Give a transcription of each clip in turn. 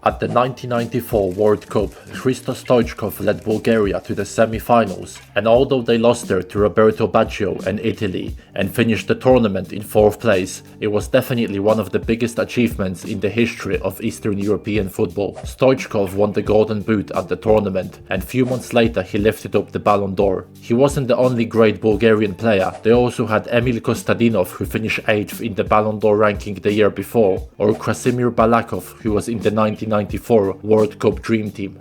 At the 1994 World Cup, Hristo Stoichkov led Bulgaria to the semi-finals, and although they lost there to Roberto Baggio and Italy and finished the tournament in 4th place, it was definitely one of the biggest achievements in the history of Eastern European football. Stoichkov won the Golden Boot at the tournament, and few months later he lifted up the Ballon d'Or. He wasn't the only great Bulgarian player. They also had Emil Kostadinov, who finished 8th in the Ballon d'Or ranking the year before, or Krasimir Balakov, who was in the 1994 World Cup Dream Team.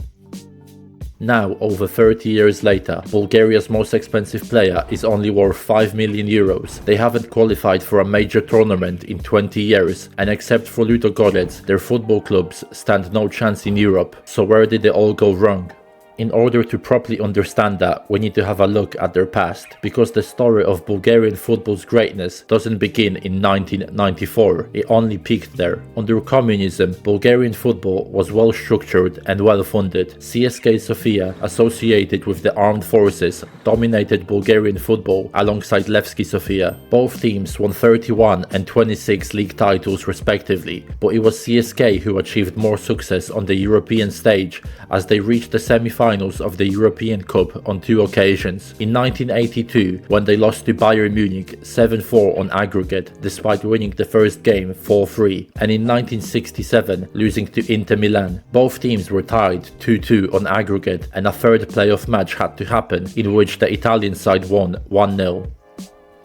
Now, over 30 years later, Bulgaria's most expensive player is only worth 5 million euros. They haven't qualified for a major tournament in 20 years, and except for Ludogorets, their football clubs stand no chance in Europe. So where did it all go wrong? In order to properly understand that, we need to have a look at their past, because the story of Bulgarian football's greatness doesn't begin in 1994, it only peaked there. Under communism, Bulgarian football was well structured and well funded. CSKA Sofia, associated with the armed forces, dominated Bulgarian football alongside Levski Sofia. Both teams won 31 and 26 league titles respectively, but it was CSKA who achieved more success on the European stage as they reached the semi-finals of the European Cup on 2 occasions. In 1982, when they lost to Bayern Munich 7-4 on aggregate, despite winning the first game 4-3, and in 1967, losing to Inter Milan. Both teams were tied 2-2 on aggregate, and a third playoff match had to happen, in which the Italian side won 1-0.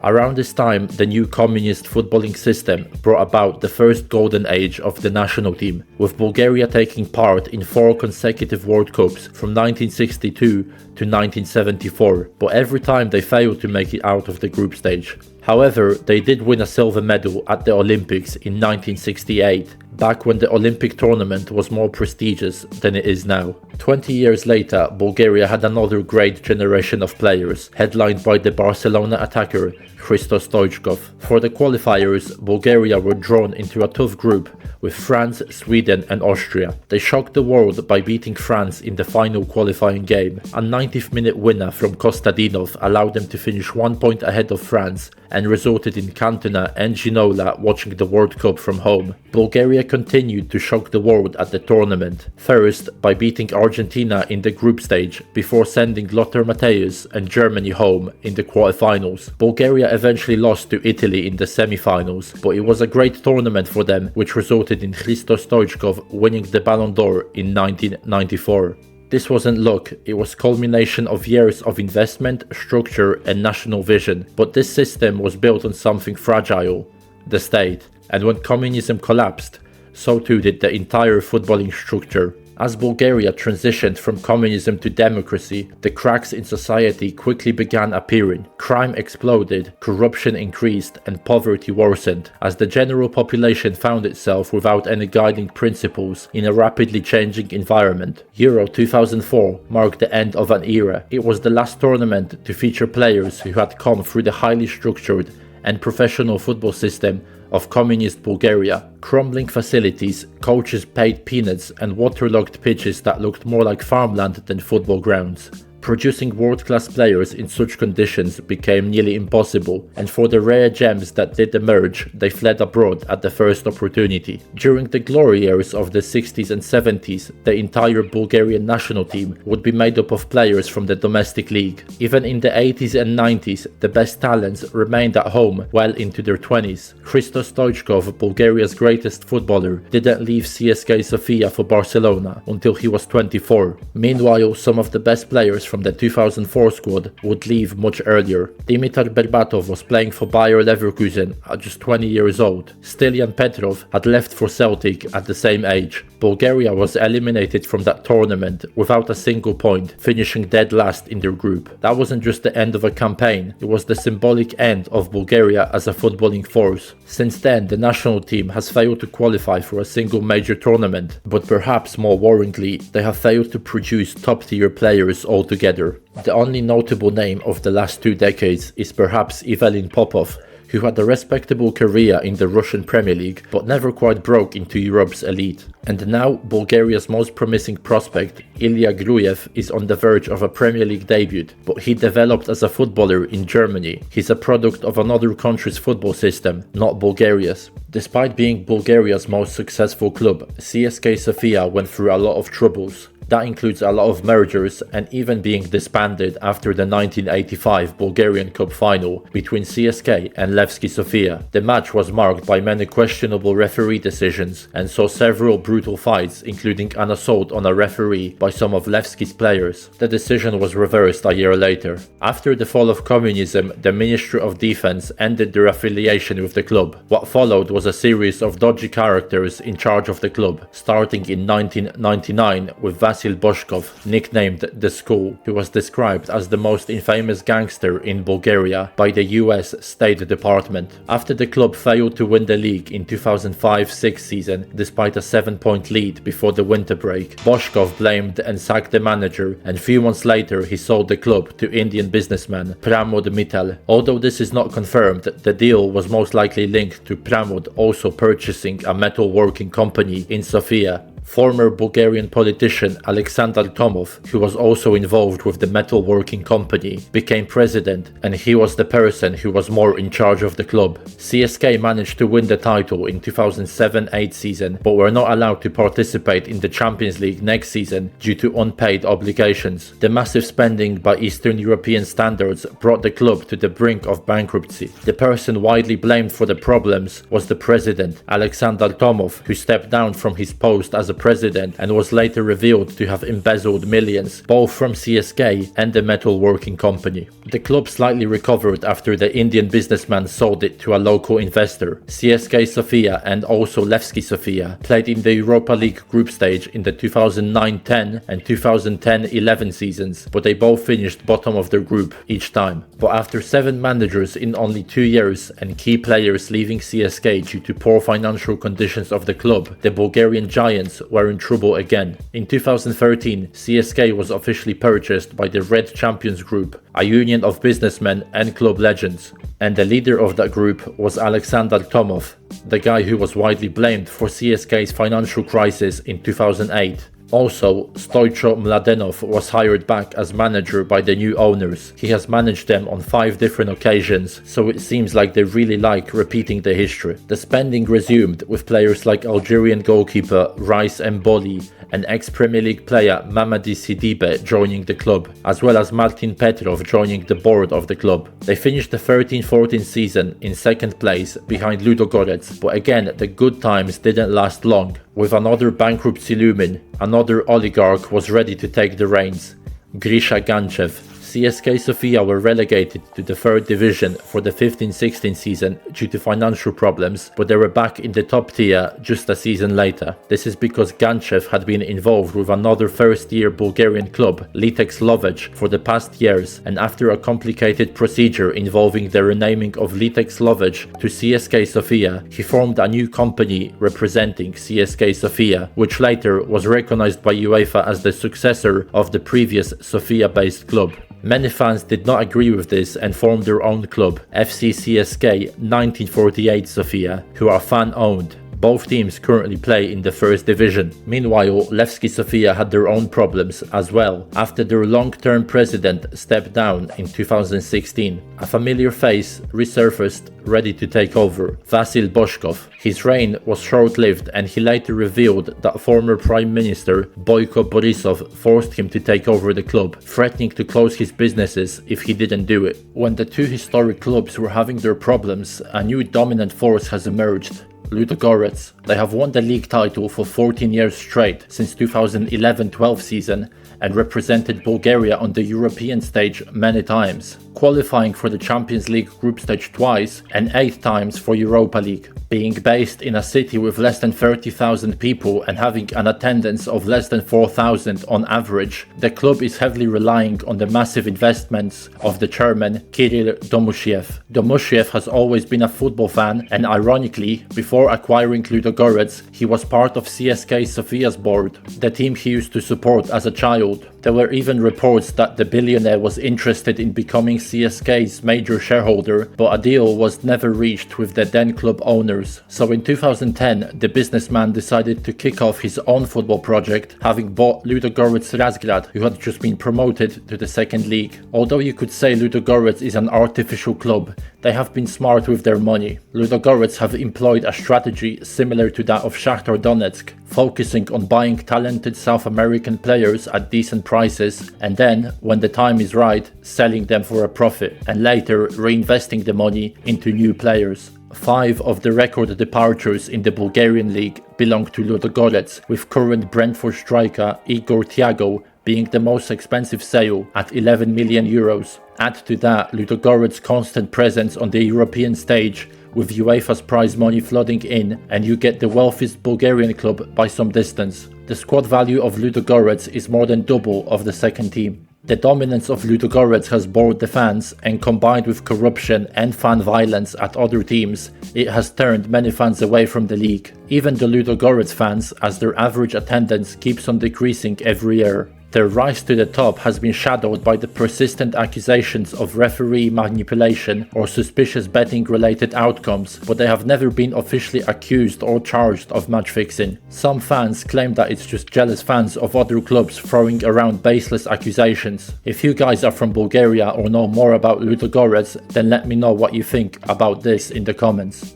Around this time, the new communist footballing system brought about the first golden age of the national team, with Bulgaria taking part in 4 consecutive World Cups from 1962 to 1974, but every time they failed to make it out of the group stage. However, they did win a silver medal at the Olympics in 1968, back when the Olympic tournament was more prestigious than it is now. 20 years later, Bulgaria had another great generation of players, headlined by the Barcelona attacker Hristo Stoichkov. For the qualifiers, Bulgaria were drawn into a tough group with France, Sweden and Austria. They shocked the world by beating France in the final qualifying game. A 90th minute winner from Kostadinov allowed them to finish 1 point ahead of France and resulted in Cantona and Ginola watching the World Cup from home. Bulgaria continued to shock the world at the tournament, first by beating Argentina in the group stage before sending Lothar Matthäus and Germany home in the quarterfinals. Bulgaria eventually lost to Italy in the semi-finals, but it was a great tournament for them, which resulted in Hristo Stoichkov winning the Ballon d'Or in 1994. This wasn't luck, it was culmination of years of investment, structure and national vision, but this system was built on something fragile, the state, and when communism collapsed, so too did the entire footballing structure. As Bulgaria transitioned from communism to democracy, the cracks in society quickly began appearing. Crime exploded, corruption increased, and poverty worsened, as the general population found itself without any guiding principles in a rapidly changing environment. Euro 2004 marked the end of an era. It was the last tournament to feature players who had come through the highly structured and professional football system of communist Bulgaria. Crumbling facilities, coaches paid peanuts and waterlogged pitches that looked more like farmland than football grounds. Producing world-class players in such conditions became nearly impossible, and for the rare gems that did emerge, they fled abroad at the first opportunity. During the glory years of the 60s and 70s, the entire Bulgarian national team would be made up of players from the domestic league. Even in the 80s and 90s, the best talents remained at home well into their 20s. Hristo Stoichkov, Bulgaria's greatest footballer, didn't leave CSKA Sofia for Barcelona until he was 24. Meanwhile, some of the best players from the 2004 squad would leave much earlier. Dimitar Berbatov was playing for Bayer Leverkusen at just 20 years old. Stilian Petrov had left for Celtic at the same age. Bulgaria was eliminated from that tournament without a single point, finishing dead last in their group. That wasn't just the end of a campaign, it was the symbolic end of Bulgaria as a footballing force. Since then, the national team has failed to qualify for a single major tournament, but perhaps more worryingly, they have failed to produce top-tier players altogether. The only notable name of the last 2 decades is perhaps Evelyn Popov, who had a respectable career in the Russian Premier League but never quite broke into Europe's elite. And now Bulgaria's most promising prospect, Ilya Gruyev, is on the verge of a Premier League debut, but he developed as a footballer in Germany. He's a product of another country's football system, not Bulgaria's. Despite being Bulgaria's most successful club, CSKA Sofia went through a lot of troubles. That includes a lot of mergers and even being disbanded after the 1985 Bulgarian Cup final between CSKA and Levski Sofia. The match was marked by many questionable referee decisions and saw several brutal fights, including an assault on a referee by some of Levski's players. The decision was reversed a year later. After the fall of communism, the Ministry of Defense ended their affiliation with the club. What followed was a series of dodgy characters in charge of the club, starting in 1999 with Hristo Stoichkov, nicknamed The School, who was described as the most infamous gangster in Bulgaria by the US State Department. After the club failed to win the league in 2005-06 season despite a 7-point lead before the winter break, Stoichkov blamed and sacked the manager, and few months later he sold the club to Indian businessman Pramod Mittal. Although this is not confirmed, the deal was most likely linked to Pramod also purchasing a metalworking company in Sofia. Former Bulgarian politician Alexander Tomov, who was also involved with the metalworking company, became president, and he was the person who was more in charge of the club. CSKA managed to win the title in 2007-08 season, but were not allowed to participate in the Champions League next season due to unpaid obligations. The massive spending by Eastern European standards brought the club to the brink of bankruptcy. The person widely blamed for the problems was the president, Alexander Tomov, who stepped down from his post as a president and was later revealed to have embezzled millions, both from CSKA and the metalworking company. The club slightly recovered after the Indian businessman sold it to a local investor. CSKA Sofia and also Levski Sofia played in the Europa League group stage in the 2009-10 and 2010-11 seasons, but they both finished bottom of their group each time. But after 7 managers in only 2 years and key players leaving CSKA due to poor financial conditions of the club, the Bulgarian Giants were in trouble again. In 2013, CSKA was officially purchased by the Red Champions Group, a union of businessmen and club legends. And the leader of that group was Alexander Tomov, the guy who was widely blamed for CSKA's financial crisis in 2008. Also, Stoicho Mladenov was hired back as manager by the new owners. He has managed them on 5 different occasions, so it seems like they really like repeating the history. The spending resumed with players like Algerian goalkeeper Rice Mboli and ex-Premier League player Mamadi Sidibe joining the club, as well as Martin Petrov joining the board of the club. They finished the 13-14 season in 2nd place behind Ludogorets, but again the good times didn't last long. With another bankruptcy looming, another oligarch was ready to take the reins, Grisha Ganchev. CSKA Sofia were relegated to the 3rd division for the 15-16 season due to financial problems, but they were back in the top tier just a season later. This is because Ganchev had been involved with another first-year Bulgarian club, Litex Lovech, for the past years, and after a complicated procedure involving the renaming of Litex Lovech to CSKA Sofia, he formed a new company representing CSKA Sofia, which later was recognized by UEFA as the successor of the previous Sofia-based club. Many fans did not agree with this and formed their own club, FC CSKA 1948 Sofia, who are fan-owned. Both teams currently play in the 1st division. Meanwhile, Levski Sofia had their own problems as well after their long-term president stepped down in 2016. A familiar face resurfaced, ready to take over, Hristo Stoichkov. His reign was short-lived and he later revealed that former Prime Minister Boyko Borisov forced him to take over the club, threatening to close his businesses if he didn't do it. When the 2 historic clubs were having their problems, a new dominant force has emerged. Ludogorets. They have won the league title for 14 years straight since 2011-12 season and represented Bulgaria on the European stage many times, qualifying for the Champions League group stage twice and 8 times for Europa League. Being based in a city with less than 30,000 people and having an attendance of less than 4,000 on average, the club is heavily relying on the massive investments of the chairman Kirill Domushiev. Domushiev has always been a football fan and ironically, before acquiring Ludogorets, he was part of CSKA Sofia's board, the team he used to support as a child. There were even reports that the billionaire was interested in becoming CSKA's major shareholder, but a deal was never reached with the then club owners. So in 2010, the businessman decided to kick off his own football project, having bought Ludogorets Razgrad, who had just been promoted to the second league. Although you could say Ludogorets is an artificial club, they have been smart with their money. Ludogorets have employed a strategy similar to that of Shakhtar Donetsk, focusing on buying talented South American players at decent prices and then, when the time is right, selling them for a profit and later reinvesting the money into new players. 5 of the record departures in the Bulgarian league belong to Ludogorets, with current Brentford striker Igor Thiago being the most expensive sale at 11 million euros. Add to that Ludogorets' constant presence on the European stage, with UEFA's prize money flooding in, and you get the wealthiest Bulgarian club by some distance. The squad value of Ludogorets is more than double of the second team. The dominance of Ludogorets has bored the fans, and combined with corruption and fan violence at other teams, it has turned many fans away from the league. Even the Ludogorets fans, as their average attendance keeps on decreasing every year. Their rise to the top has been shadowed by the persistent accusations of referee manipulation or suspicious betting-related outcomes, but they have never been officially accused or charged of match fixing. Some fans claim that it's just jealous fans of other clubs throwing around baseless accusations. If you guys are from Bulgaria or know more about Ludogorets, then let me know what you think about this in the comments.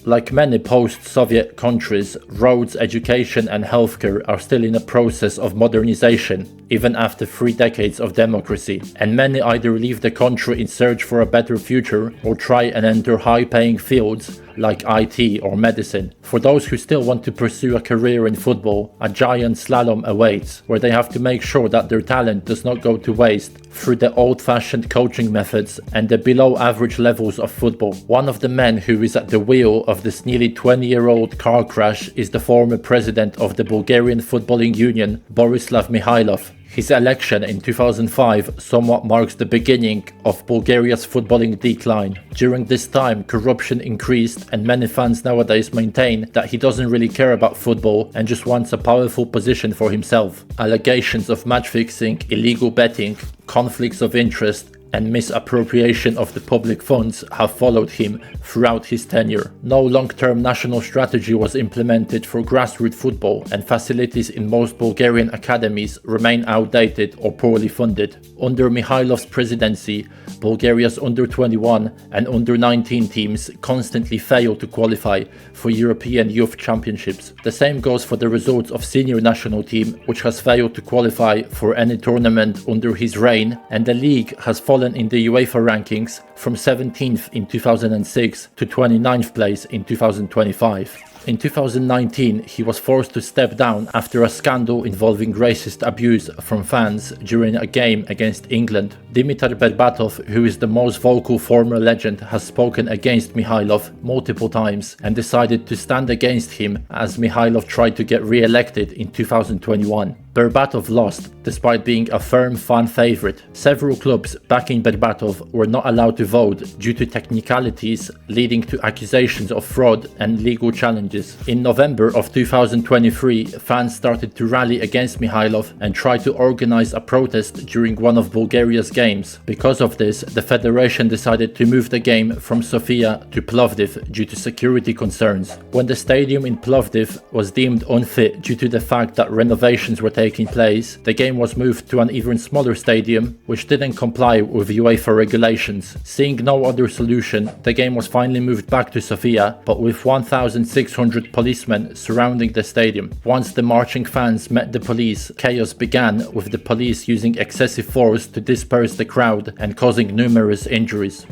Like many post-Soviet countries, roads, education and healthcare are still in a process of modernization, even after 3 decades of democracy, and many either leave the country in search for a better future or try and enter high-paying fields like IT or medicine. For those who still want to pursue a career in football, a giant slalom awaits, where they have to make sure that their talent does not go to waste through the old-fashioned coaching methods and the below-average levels of football. One of the men who is at the wheel of this nearly 20-year-old car crash is the former president of the Bulgarian Footballing Union, Borislav Mihaylov. His election in 2005 somewhat marks the beginning of Bulgaria's footballing decline. During this time, corruption increased, and many fans nowadays maintain that he doesn't really care about football and just wants a powerful position for himself. Allegations of match fixing, illegal betting, conflicts of interest, and misappropriation of the public funds have followed him throughout his tenure. No long-term national strategy was implemented for grassroots football, and facilities in most Bulgarian academies remain outdated or poorly funded. Under Mihailov's presidency, Bulgaria's under-21 and under-19 teams constantly fail to qualify for European Youth Championships. The same goes for the results of senior national team, which has failed to qualify for any tournament under his reign, and the league has fallen in the UEFA rankings from 17th in 2006 to 29th place in 2025. In 2019, he was forced to step down after a scandal involving racist abuse from fans during a game against England. Dimitar Berbatov, who is the most vocal former legend, has spoken against Mihaylov multiple times and decided to stand against him as Mihaylov tried to get re-elected in 2021. Berbatov lost, despite being a firm fan favorite. Several clubs backing Berbatov were not allowed to vote due to technicalities leading to accusations of fraud and legal challenges. In November of 2023, fans started to rally against Mihaylov and tried to organize a protest during one of Bulgaria's games. Because of this, the federation decided to move the game from Sofia to Plovdiv due to security concerns. When the stadium in Plovdiv was deemed unfit due to the fact that renovations were taking place, the game was moved to an even smaller stadium, which didn't comply with UEFA regulations. Seeing no other solution, the game was finally moved back to Sofia, but with 1,600 policemen surrounding the stadium. Once the marching fans met the police, chaos began, with the police using excessive force to disperse the crowd and causing numerous injuries.